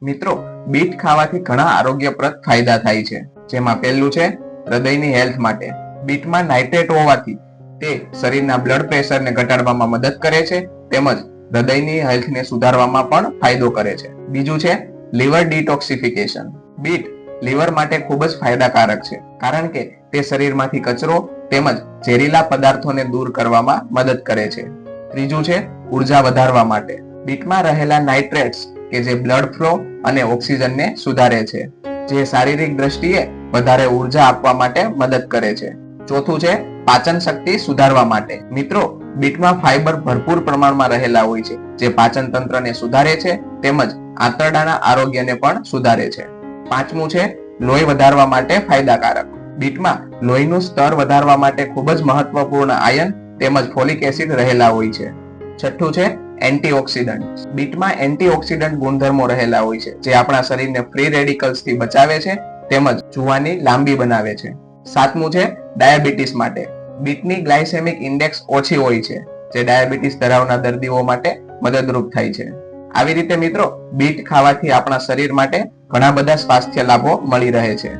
મિત્રો, બીટ ખાવાથી ઘણા આરોગ્યપ્રદ ફાયદા થાય છે, જેમાં પહેલું છે હૃદયની હેલ્થ માટે. બીટમાં નાઇટ્રેટ હોવાથી તે શરીરના બ્લડ પ્રેશરને ઘટાડવામાં મદદ કરે છે, તેમજ હૃદયની હેલ્થને સુધારવામાં પણ ફાયદો કરે છે. બીજું છે લીવર ડિટોક્સિફિકેશન. બીટ લીવર માટે ખૂબ જ ફાયદાકારક છે, કારણ કે તે શરીરમાંથી કચરો તેમજ ઝેરીલા પદાર્થોને દૂર કરવામાં મદદ કરે છે. ત્રીજું છે ઉર્જા વધારવા માટે. બીટમાં રહેલા નાઇટ્રેટ્સ કે જે બ્લડ ફ્લો અને ઓક્સિજનને સુધારે છે, જે શારીરિક દ્રષ્ટિએ વધારે ઉર્જા આપવા માટે મદદ કરે છે. ચોથું છે પાચન શક્તિ સુધારવા માટે. મિત્રો, બીટમાં ફાઈબર ભરપૂર પ્રમાણમાં રહેલા હોય છે, જે પાચન તંત્રને સુધારે છે તેમજ આંતરડાના આરોગ્યને પણ સુધારે છે. પાંચમું છે લોહી વધારવા માટે ફાયદાકારક. બીટમાં લોહીનું સ્તર વધારવા માટે ખૂબ જ મહત્વપૂર્ણ આયર્ન તેમજ ફોલિક એસિડ રહેલા હોય છે. છઠ્ઠું છે એન્ટીઓક્સિડન્ટ. બીટમાં એન્ટીઓક્સિડન્ટ ગુણધર્મો રહેલા હોય છે, જે આપણા શરીરને ફ્રી રેડિકલ્સથી બચાવે છે તેમજ જુવાની લાંબી બનાવે છે. સાતમું છે ડાયાબિટીસ માટે. બીટની ગ્લાયસેમિક ઇન્ડેક્સ ઓછી હોય છે, જે ડાયાબિટીસ ધરાવનાર દર્દીઓ માટે મદદરૂપ થાય છે. આવી રીતે મિત્રો, બીટ ખાવાથી આપણા શરીર માટે ઘણા બધા સ્વાસ્થ્ય લાભો મળી રહે છે.